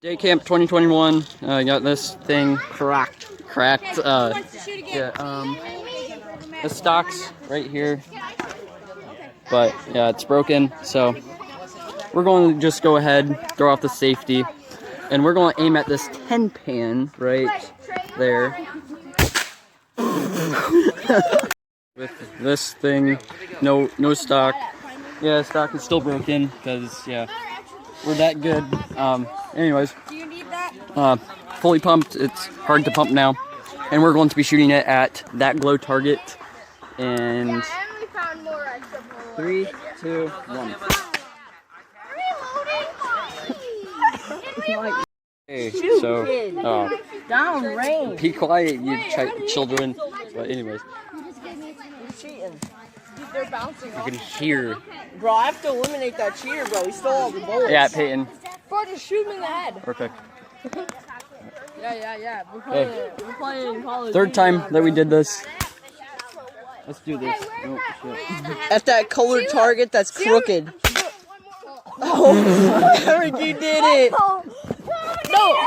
Day camp 2021. I got this thing cracked. The stock's right here, but yeah, it's broken. So we're going to just go ahead, throw off the safety, and we're going to aim at this 10 pan right there. With this thing, no stock. Yeah, stock is still broken because yeah, we're that good. Anyways, fully pumped. It's hard to pump now, and we're going to be shooting it at that glow target. And 3, 2, 1. Okay, so be quiet, you children. But anyways, They're bouncing. you can hear. Bro, I have to eliminate that cheater, bro. He stole all the bullets. Yeah, Peyton. Bro, just shoot him in the head. Perfect. Yeah. We're playing college. Third time that we did this. Let's do this. Oh, shit. At that colored target that's crooked. Oh, Eric, you did it. No.